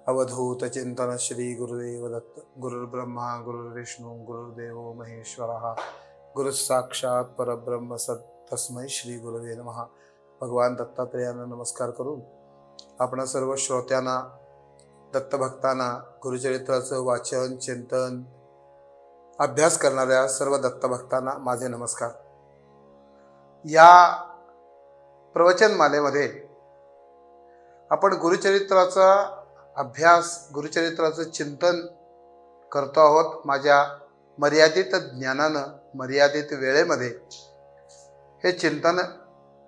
अवधूत चिंतन श्री गुरुदेव दत्त। गुरुर्ब्रह्मा गुरुर्विष्णू गुरुर्देव महेश्वरः। गुरुसाक्षात परब्रह्म तस्मै श्री गुरुवे नमः। भगवान दत्तात्रेयांना नमस्कार करून आपण सर्व श्रोत्यांना, दत्तभक्तांना, गुरुचरित्राचं वाचन, चिंतन, अभ्यास करणाऱ्या सर्व दत्तभक्तांना माझे नमस्कार। या प्रवचनमालेमध्ये आपण गुरुचरित्राचा अभ्यास, गुरुचरित्राचं चिंतन करतो आहोत। माझ्या मर्यादित ज्ञानानं, मर्यादित वेळेमध्ये हे चिंतन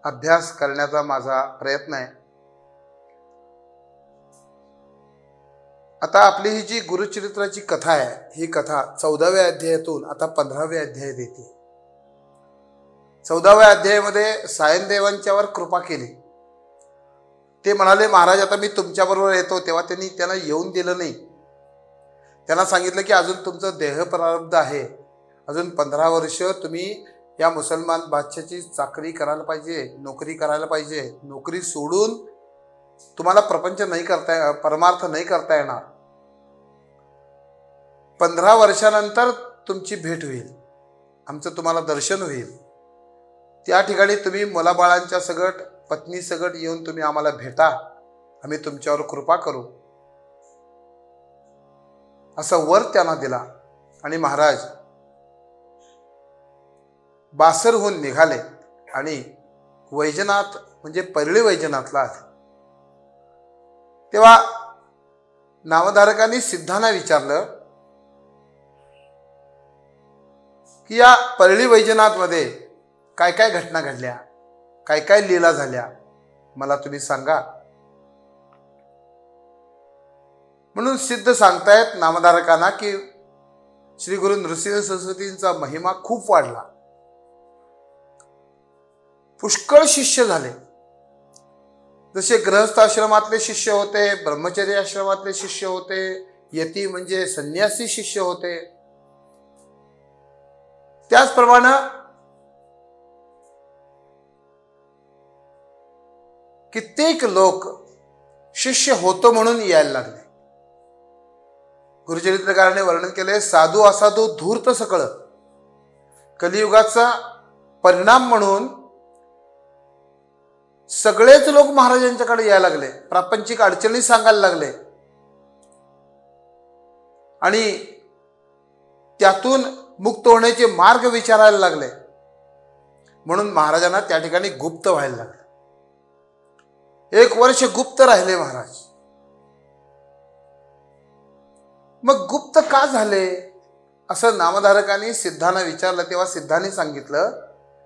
अभ्यास करण्याचा माझा प्रयत्न आहे। आता आपली ही जी गुरुचरित्राची कथा आहे, ही कथा 14व्या अध्यायातून आता 15व्या अध्यायात येते। 14व्या अध्यायामध्ये सायनदेवांच्यावर कृपा केली। ते म्हणाले, महाराज आता मी तुमच्याबरोबर येतो। तेव्हा त्यांना येऊन दिलं नाही। त्यांना सांगितलं की अजून तुमचं देह प्रारब्ध आहे, अजून 15 वर्ष तुम्ही या मुसलमान बादशाची चाकरी करायला पाहिजे, नोकरी करायला पाहिजे। नोकरी सोडून तुम्हाला प्रपंच नाही करता, परमार्थ नाही करता येणार। 15 वर्षानंतर तुमची भेट होईल, आमचं तुम्हाला दर्शन होईल। त्या ठिकाणी तुम्ही मुलाबाळांच्या सगट, पत्नी सगट येऊन तुम्ही आम्हाला भेटा, आम्ही तुमच्यावर कृपा करू, असा वर त्यांना दिला। आणि महाराज बासरहून निघाले आणि वैजनाथ म्हणजे परळी वैजनाथला आले। तेव्हा नामधारकांनी सिद्धांना विचारलं की या परळी वैजनाथमध्ये काय काय घटना घडल्या, काय काय लीला झाल्या, मला तुम्ही सांगा। म्हणून सिद्ध सांगतायत नामधारकांना की श्री गुरु नृसिंह सरस्वतींचा महिमा खूप वाढला, पुष्कळ शिष्य झाले। जसे गृहस्थ आश्रमातले शिष्य होते, ब्रह्मचर्य आश्रमातले शिष्य होते, यती म्हणजे संन्यासी शिष्य होते, त्याचप्रमाणे कित्येक लोक शिष्य होतो म्हणून यायला लागले। गुरुचरित्रकाराने वर्णन केले, साधू असाधू धूर्त सकळ कलियुगाचा परिणाम म्हणून सगळेच लोक महाराजांच्याकडे यायला लागले, प्रापंचिक अडचणी सांगायला लागले आणि त्यातून मुक्त होण्याचे मार्ग विचारायला लागले। म्हणून महाराजांना त्या ठिकाणी गुप्त व्हायला लागले। 1 वर्ष गुप्त राहिले महाराज। मग गुप्त का झाले असं नामधारकांनी सिद्धांना विचारलं। तेव्हा सिद्धांनी सांगितलं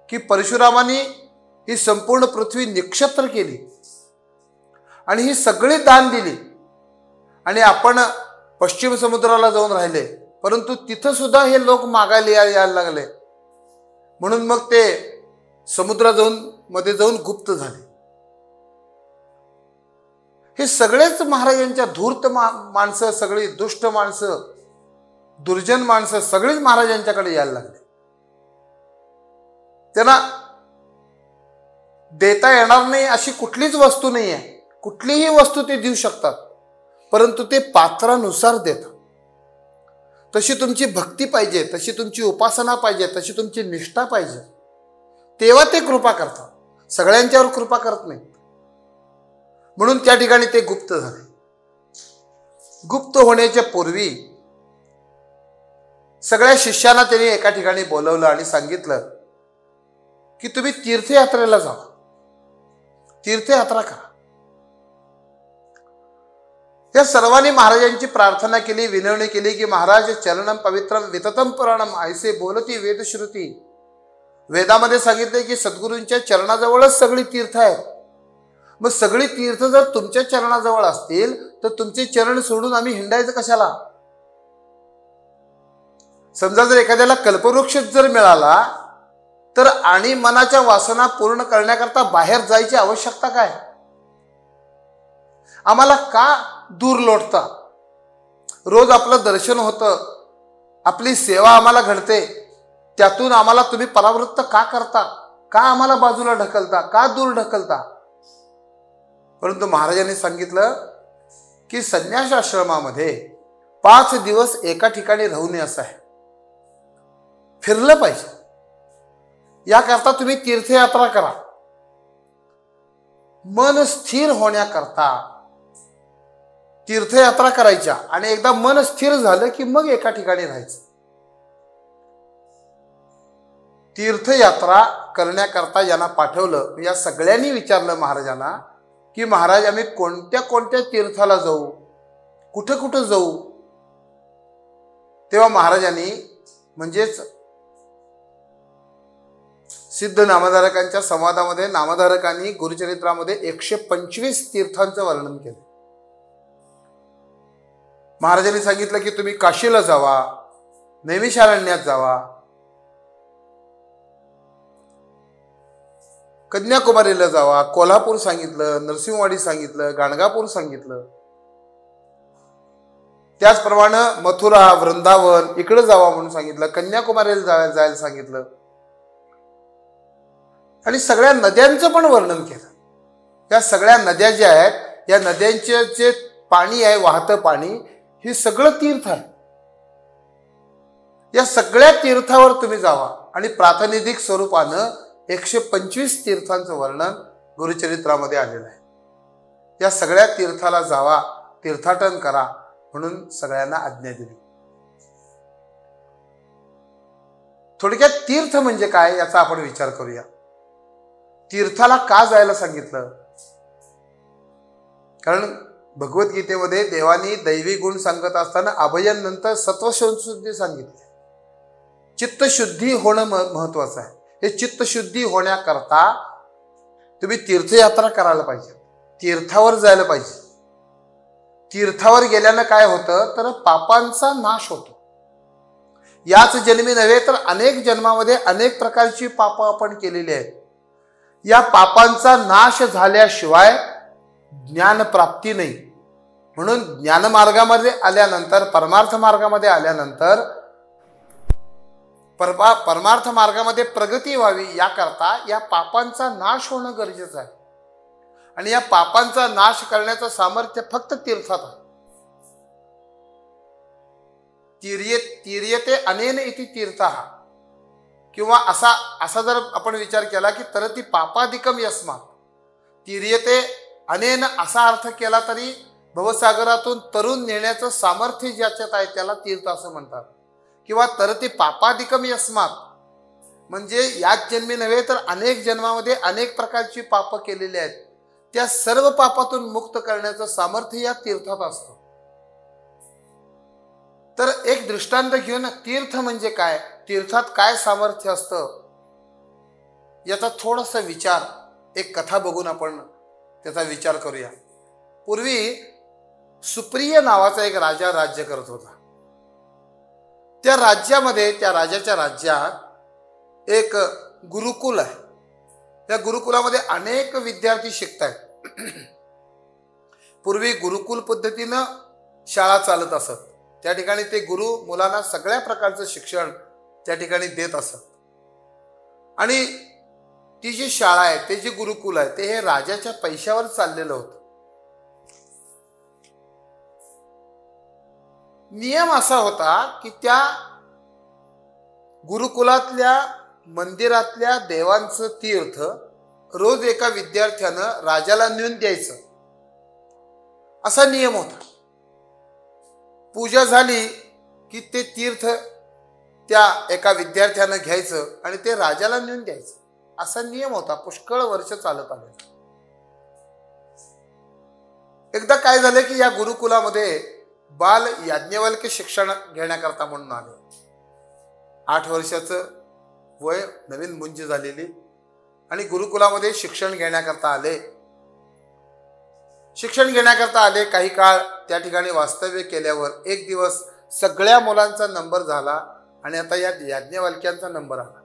की परशुरामांनी ही संपूर्ण पृथ्वी निक्षत्र केली आणि ही सगळी दान दिली आणि आपण पश्चिम समुद्राला जाऊन राहिले, परंतु तिथं सुद्धा हे लोक मागायला यायला लागले। म्हणून मग ते मध्ये जाऊन गुप्त झाले। हे सगळेच महाराजांच्या धूर्त माणसं, सगळी दुष्ट माणसं, दुर्जन माणसं सगळीच महाराजांच्याकडे यायला लागले। त्यांना देता येणार नाही अशी कुठलीच वस्तू नाही आहे। कुठलीही वस्तू ते देऊ शकतात, परंतु ते पात्रानुसार देतात। तशी तुमची भक्ती पाहिजे, तशी तुमची उपासना पाहिजे, तशी तुमची निष्ठा पाहिजे, तेव्हा ते कृपा करतात। सगळ्यांच्यावर कृपा करत नाही। म्हणून त्या ठिकाणी ते गुप्त झाले। गुप्त होण्याच्या पूर्वी सगळ्या शिष्यांना त्यांनी एका ठिकाणी बोलवलं आणि सांगितलं की तुम्ही तीर्थयात्रेला जा, तीर्थयात्रा करा। या सर्वांनी महाराजांची प्रार्थना केली, विनवणी केली की महाराज चरणम पवित्रम विततम पुराणम ऐसे बोलती वेदश्रुती। वेदामध्ये सांगितले की सद्गुरूंच्या चरणाजवळच सगळी तीर्थ आहेत। मग सगळी तीर्थ जर तुमच्या चरणाजवळ असतील तर तुमचे चरण सोडून आम्ही हिंडायचं कशाला? समजा जर एखाद्याला कल्पवृक्ष जर मिळाला तर आणि मनाच्या वासना पूर्ण करण्याकरता बाहेर जायची आवश्यकता काय? आम्हाला का दूर लोटता? रोज आपलं दर्शन होतं, आपली सेवा आम्हाला घडते, त्यातून आम्हाला तुम्ही परावृत्त का करता? का आम्हाला बाजूला ढकलता? का दूर ढकलता? परंतु महाराजांनी सांगितलं की संन्यास आश्रमामध्ये 5 दिवस एका ठिकाणी राहू नये असं आहे. फिरलं पाहिजे. याकरता तुम्ही तीर्थयात्रा करा. मन स्थिर होण्याकरता तीर्थयात्रा करायच्या आणि एकदा मन स्थिर झालं की मग एका ठिकाणी राहायचं. तीर्थयात्रा करण्याकरता यांना पाठवलं. या सगळ्यांनी विचारलं महाराजांना की महाराज आम्ही कोणत्या कोणत्या तीर्थाला जाऊ, कुठं कुठं जाऊ. तेव्हा महाराजांनी म्हणजेच सिद्ध नामधारकांच्या संवादामध्ये नामधारकांनी गुरुचरित्रामध्ये 125 तीर्थांचं वर्णन केलं. महाराजांनी सांगितलं की तुम्ही काशीला जावा, नैमिषारण्यात जावा, कन्याकुमारीला जावा, कोल्हापूर सांगितलं, नरसिंहवाडी सांगितलं, गाणगापूर सांगितलं. त्याचप्रमाणे मथुरा, वृंदावन इकडे जावा म्हणून सांगितलं, कन्याकुमारीला जायला सांगितलं. आणि सगळ्या नद्यांचं पण वर्णन केलं. या सगळ्या नद्या ज्या आहेत, या नद्यांचे जे पाणी आहे, वाहतं पाणी, हे सगळं तीर्थ आहे. या सगळ्या तीर्थावर तुम्ही जावा. आणि प्रातिनिधिक स्वरूपानं 125 तीर्थांचं वर्णन गुरुचरित्रामध्ये आलेलं आहे. या सगळ्या तीर्थाला जावा, तीर्थाटन करा म्हणून सगळ्यांना आज्ञा दिली. थोडक्यात तीर्थ म्हणजे काय याचा आपण विचार करूया. तीर्थाला का जायला सांगितलं? कारण भगवद्गीतेमध्ये देवानी दैवी गुण सांगत असताना अभयन नंतर सत्वशुद्धी सांगितली. चित्तशुद्धी होणं महत्वाचं आहे. हे चित्तशुद्धी होण्याकरता तुम्ही तीर्थयात्रा करायला पाहिजे, तीर्थावर जायला पाहिजे. तीर्थावर गेल्यानं काय होतं तर पापांचा नाश होतो. याच जन्मी नव्हे तर अनेक जन्मामध्ये अनेक प्रकारची पापं आपण केलेली आहेत. या पापांचा नाश झाल्याशिवाय ज्ञान प्राप्ती नाही. म्हणून ज्ञानमार्गामध्ये आल्यानंतर, परमार्थ मार्गामध्ये आल्यानंतर परमार्थ मार्गामध्ये प्रगती व्हावी याकरता या पापांचा नाश होणं गरजेचं आहे. आणि या पापांचा नाश करण्याचं सामर्थ्य फक्त तीर्थात आहे. तीर्यते अनेन इति तीर्थः, किंवा असा जर आपण विचार केला की तरती पापादिकम यस्मात्, तीर्यते अनेन असा अर्थ केला तरी भवसागरातून तरुण नेण्याचं सामर्थ्य ज्याच्यात आहे त्याला तीर्थ असं म्हणतात. किंवा तरती पापादिकम यस्मात् म्हणजे याच जन्मी नव्हे तर अनेक जन्मामध्ये अनेक प्रकारची पापं केलेली आहेत, त्या सर्व पापातून मुक्त करण्याचं सामर्थ्य या तीर्थात असतं. तर एक दृष्टांत घेऊन तीर्थ म्हणजे काय, तीर्थात काय सामर्थ्य असतं याचा थोडासा विचार, एक कथा बघून आपण त्याचा विचार करूया. पूर्वी सुप्रिय नावाचा एक राजा राज्य करत होता. त्या राज्यामध्ये, त्या राजाच्या राज्यात एक गुरुकुल आहे. त्या गुरुकुलामध्ये अनेक विद्यार्थी शिकतायत. पूर्वी गुरुकुल पद्धतीनं शाळा चालत असत. त्या ठिकाणी ते गुरु मुलांना सगळ्या प्रकारचं शिक्षण त्या ठिकाणी देत असत. आणि ती जी शाळा आहे, ते जे गुरुकुल आहे, ते हे राजाच्या पैशावर चाललेलं होतं. नियम असा होता की त्या गुरुकुलातल्या मंदिरातल्या देवांचं तीर्थ रोज एका विद्यार्थ्यानं राजाला नेऊन द्यायचं, असा नियम होता. पूजा झाली की ते तीर्थ त्या एका विद्यार्थ्यानं घ्यायचं आणि ते राजाला नेऊन द्यायचं, असा नियम होता. पुष्कळ वर्ष चालत आले. एकदा काय झालं की या गुरुकुलामध्ये बाल याज्ञवल्क्य शिक्षण घेण्याकरता म्हणून आले. 8 वर्षाचं वय, नवीन मुंज झालेली, आणि गुरुकुलामध्ये शिक्षण घेण्याकरता आले. शिक्षण घेण्याकरता आले. काही काळ त्या ठिकाणी वास्तव्य केल्यावर एक दिवस सगळ्या मुलांचा नंबर झाला आणि आता या याज्ञवल्क्यांचा नंबर आला.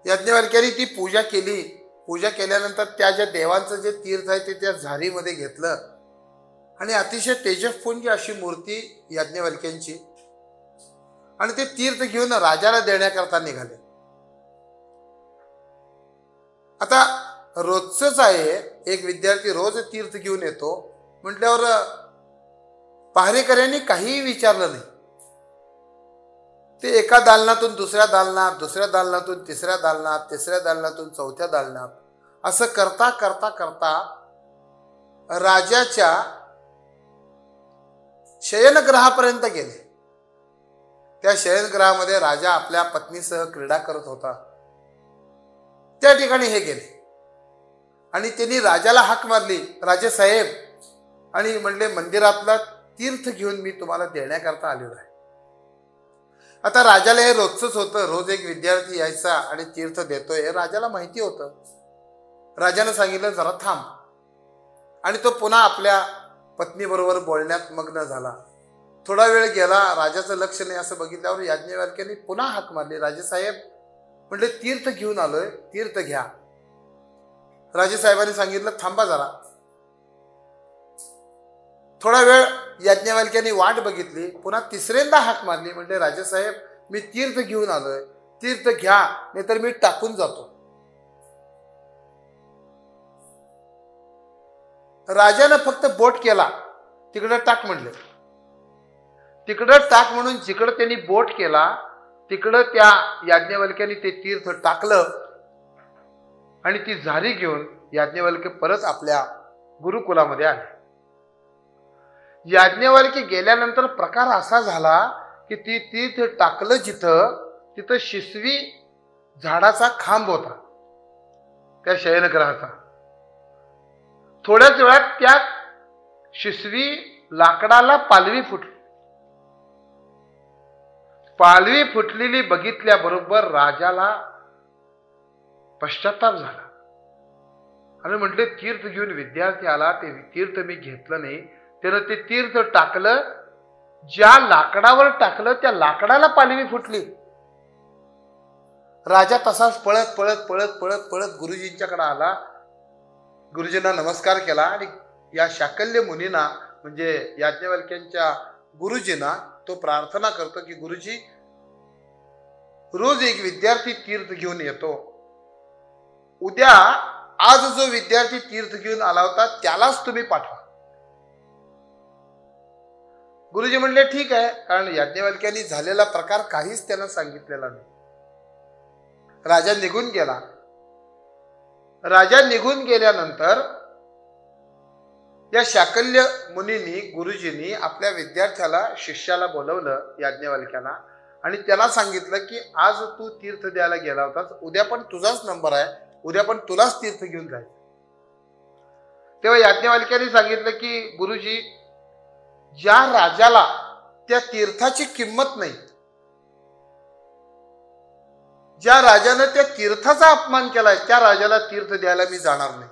याज्ञवल्क्यांनी ती पूजा केली. पूजा केल्यानंतर त्या ज्या देवांचं जे तीर्थ आहे ते त्या झारीमध्ये घेतलं आणि अतिशय तेजस्पुंज अशी मूर्ती याज्ञवल्क्यांची, आणि ते तीर्थ घेऊन राजाला देण्याकरता निघाले. आता रोजच आहे, एक विद्यार्थी रोज तीर्थ घेऊन येतो म्हटल्यावर पहारेकऱ्यांनी काहीही विचारलं नाही. ते एका दालनातून दुसऱ्या दालनात, दुसऱ्या दालनातून तिसऱ्या दालनात, तिसऱ्या दालनातून चौथ्या दालनात असं करता करता करता राजाच्या शयनगृहापर्यंत गेले. त्या शयनगृहामध्ये राजा आपल्या पत्नीसह क्रीडा करत होता. त्या ठिकाणी हे गेले आणि त्यांनी राजाला हाक मारली, राजेसाहेब, आणि म्हणले मंदिरातला तीर्थ घेऊन मी तुम्हाला देण्याकरता आलेलो आहे. आता राजाला हे रोजच होतं, रोज एक विद्यार्थी यायचा आणि तीर्थ देतोय हे राजाला माहिती होतं. राजाने सांगितलं जरा थांब, आणि तो पुन्हा आपल्या पत्नीबरोबर बोलण्यात मग्न झाला. थोडा वेळ गेला, राजाचं लक्ष नाही असं बघितल्यावर याज्ञवल्क्यांनी पुन्हा हाक मारली, राजेसाहेब, म्हटले तीर्थ घेऊन आलोय, तीर्थ घ्या. राजेसाहेबांनी सांगितलं थांबा जरा. थोडा वेळ याज्ञवल्क्यांनी वाट बघितली, पुन्हा तिसऱ्यांदा हाक मारली, म्हणजे राजेसाहेब मी तीर्थ घेऊन आलोय, तीर्थ घ्या, नाहीतर मी टाकून जातो. राजानं फक्त बोट केला, तिकडं टाक म्हणले. तिकडं टाक म्हणून जिकडं त्यांनी बोट केला तिकडं त्या याज्ञवल्क्यांनी ते तीर्थ टाकलं आणि ती झारी घेऊन याज्ञवल्क्य परत आपल्या गुरुकुलामध्ये आले. याज्ञवल्क्य गेल्यानंतर प्रकार असा झाला की ती तीर्थ टाकलं तिथं शिसवी झाडाचा खांब होता त्या शयनगृहाचा. थोड्याच वेळात त्या शिसवी लाकडाला पालवी फुटली. पालवी फुटलेली बघितल्याबरोबर राजाला पश्चाताप झाला आणि म्हटले तीर्थ घेऊन विद्यार्थी आला, ते तीर्थ मी घेतलं नाही. त्यानं ते तीर्थ टाकलं, ज्या लाकडावर टाकलं त्या लाकडाला पालवी फुटली. राजा तसाच पळत पळत पळत पळत पळत गुरुजींच्याकडे आला, गुरुजींना नमस्कार केला आणि या शाकल्य मुनींना म्हणजे याज्ञवल्क्यांच्या गुरुजींना तो प्रार्थना करतो की गुरुजी, रोज एक विद्यार्थी तीर्थ घेऊन येतो, उद्या आज जो विद्यार्थी तीर्थ घेऊन आला होता त्यालाच तुम्ही पाठवा. गुरुजी म्हणले ठीक आहे, कारण याज्ञवल्क्यांनी झालेला प्रकार काहीच त्यांना सांगितलेला नाही. राजा निघून गेला. राजा निघून गेल्यानंतर या शाकल्य मुनींनी गुरुजींनी आपल्या विद्यार्थ्याला शिष्याला बोलवलं याज्ञवल्क्याला आणि त्याला सांगितलं की आज तू तीर्थ द्यायला गेला होतास, उद्या पण तुझाच नंबर आहे, उद्या पण तुलाच तीर्थ घेऊन जायचं. तेव्हा याज्ञवल्क्यांनी सांगितलं की गुरुजी, ज्या राजाला त्या तीर्थाची किंमत नाही, ज्या राजाने त्या तीर्थाचा अपमान केलाय त्या राजाला तीर्थ द्यायला मी जाणार नाही.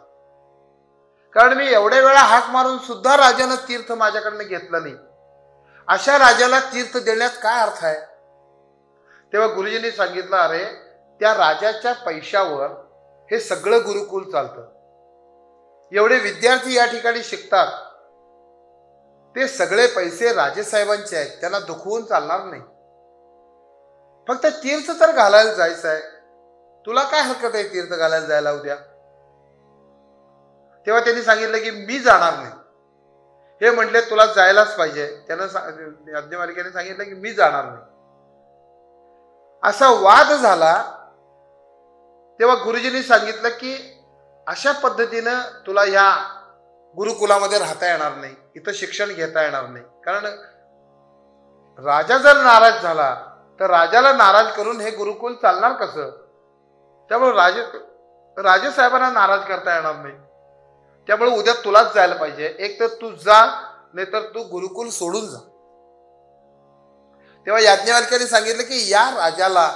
कारण मी एवढ्या वेळा हाक मारून सुद्धा राजानं तीर्थ माझ्याकडनं घेतलं नाही. अशा राजाला तीर्थ देण्यात काय अर्थ आहे? तेव्हा गुरुजींनी सांगितलं, अरे त्या राजाच्या पैशावर हे सगळं गुरुकुल चालतं. एवढे विद्यार्थी या ठिकाणी शिकतात, ते सगळे पैसे राजेसाहेबांचे आहेत, त्यांना दुखवून चालणार नाही. फक्त तीर्थ तर घालायला जायचं आहे, तुला काय हरकत आहे तीर्थ घालायला जायला उद्या? तेव्हा त्यांनी सांगितलं की मी जाणार नाही. हे म्हटले तुला जायलाच पाहिजे. त्यानं याज्ञवल्क्याने सांगितलं की मी जाणार नाही. असा वाद झाला. तेव्हा गुरुजींनी सांगितलं की अशा पद्धतीनं तुला या गुरुकुलामध्ये राहता येणार नाही, इथं शिक्षण घेता येणार नाही. कारण राजा जर नाराज झाला तर राजाला नाराज करून हे गुरुकुल चालणार कसं? त्यामुळे राजेसाहेबांना नाराज करता येणार नाही. त्यामुळे उद्या तुलाच जायला पाहिजे. एक तर तू जा, नाहीतर तू गुरुकुल सोडून जा. तेव्हा याज्ञवल्क्यांनी सांगितलं की या राजाला,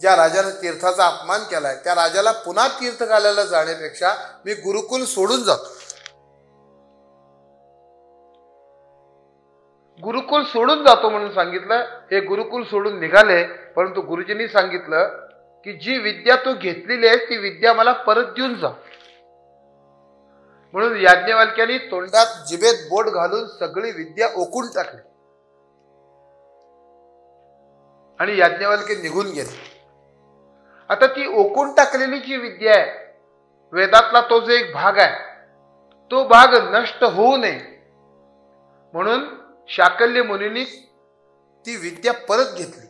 ज्या राजाने तीर्थाचा अपमान केलाय त्या राजाला पुन्हा तीर्थ घालायला जाण्यापेक्षा मी गुरुकुल सोडून जातो. गुरुकुल सोडून जातो म्हणून सांगितलं. हे गुरुकुल सोडून निघाले, परंतु गुरुजींनी सांगितलं की जी विद्या तू घेतलेली आहे ती विद्या मला परत देऊन जा. म्हणून याज्ञवल्क्यांनी तोंडात जिभेत बोट घालून सगळी विद्या ओकून टाकली आणि याज्ञवल्क्य निघून गेले. आता ती ओकून टाकलेली जी विद्या आहे, वेदातला तो जो एक भाग आहे, तो भाग नष्ट होऊ नये म्हणून शाकल्य मुनींनी ती विद्या परत घेतली.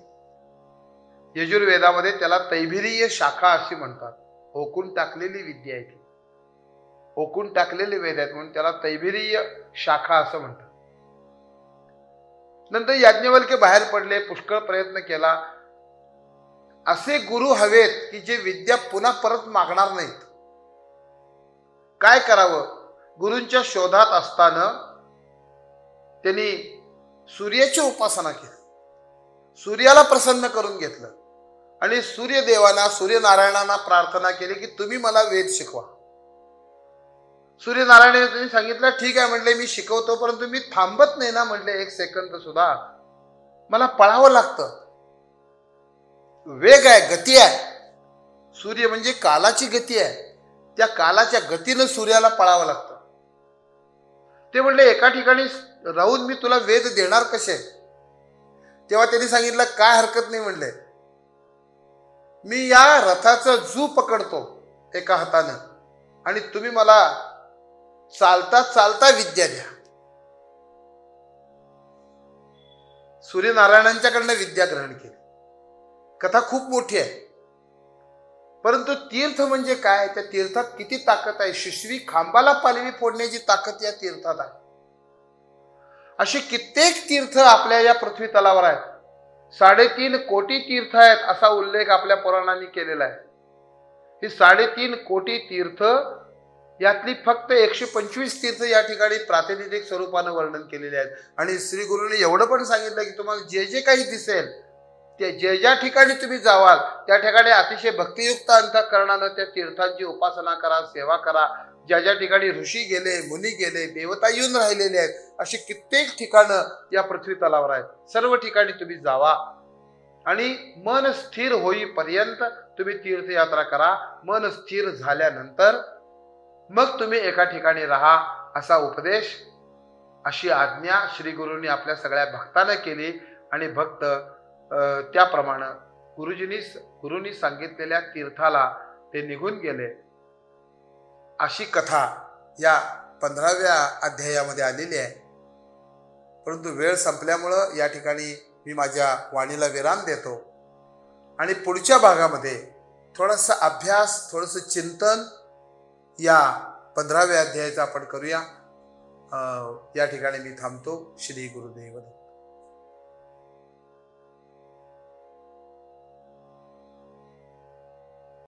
यजुर्वेदामध्ये त्याला तैभिरीय शाखा अशी म्हणतात. ओकून टाकलेली विद्या आहे ती, ओकून टाकलेले वेद आहेत म्हणून त्याला तैभिरीय शाखा असं म्हणतात. नंतर याज्ञवल्क्य बाहेर पडले, पुष्कळ प्रयत्न केला. असे गुरु हवेत की जे विद्या पुन्हा परत मागणार नाहीत. काय करावं? गुरूंच्या शोधात असताना त्यांनी सूर्याची उपासना केली, सूर्याला प्रसन्न करून घेतलं आणि सूर्यदेवांना, सूर्यनारायणांना प्रार्थना केली की तुम्ही मला वेद शिकवा. सूर्यनारायणाने त्यांनी सांगितलं ठीक आहे म्हटले, मी शिकवतो, परंतु मी थांबत नाही ना म्हटले एक सेकंद सुद्धा, मला पळावं लागतं. वेग आहे, गती आहे. सूर्य म्हणजे कालाची गती आहे, त्या कालाच्या गतीनं सूर्याला पळावं लागतं. ते म्हणले एका ठिकाणी राहून मी तुला वेद देणार कसे? तेव्हा त्यांनी सांगितलं काय हरकत नाही म्हणले, मी या रथाचं जू पकडतो एका हातानं आणि तुम्ही मला चालता चालता विद्या द्या. सूर्यनारायणांच्याकडनं विद्या ग्रहण केली. कथा खूप मोठी आहे, परंतु तीर्थ म्हणजे काय? त्या तीर्थात किती ताकद आहे. शिशवी खांबाला पालवी फोडण्याची ताकद या तीर्थात आहे. अशी कित्येक तीर्थ आपल्या या पृथ्वी तलावर आहेत. 3.5 कोटी तीर्थ आहेत असा उल्लेख आपल्या पुराणांनी केलेला आहे. ही 3.5 कोटी तीर्थ यातली फक्त 125 तीर्थ या ठिकाणी प्रातिनिधिक स्वरूपानं वर्णन केलेले आहेत. आणि श्री गुरुने एवढं पण सांगितलं की तुम्हाला जे जे काही दिसेल ते जे ज्या ठिकाणी तुम्ही जावाल त्या ठिकाणी अतिशय भक्तियुक्त अंतःकरणानं त्या तीर्थांची उपासना करा, सेवा करा. ज्या ज्या ठिकाणी ऋषी गेले, मुनी गेले, देवता येऊन राहिलेले आहेत, अशी कित्येक ठिकाणं या पृथ्वी तलावर आहेत. सर्व ठिकाणी तुम्ही जावा आणि मन स्थिर होईपर्यंत तुम्ही तीर्थयात्रा करा. मन स्थिर झाल्यानंतर मग तुम्ही एका ठिकाणी राहा, असा उपदेश, अशी आज्ञा श्री गुरूंनी आपल्या सगळ्या भक्तांना केली. आणि भक्त त्याप्रमाणे गुरुंनी सांगितलेल्या तीर्थाला ते निघून गेले. अशी कथा या 15व्या अध्यायामध्ये आलेली आहे. परंतु वेळ संपल्यामुळं या ठिकाणी मी माझ्या वाणीला विराम देतो आणि पुढच्या भागामध्ये थोडासा अभ्यास, थोडंसं चिंतन या 15व्या अध्यायाचा आपण करूया. या ठिकाणी मी थांबतो. श्री गुरुदेव दत्त.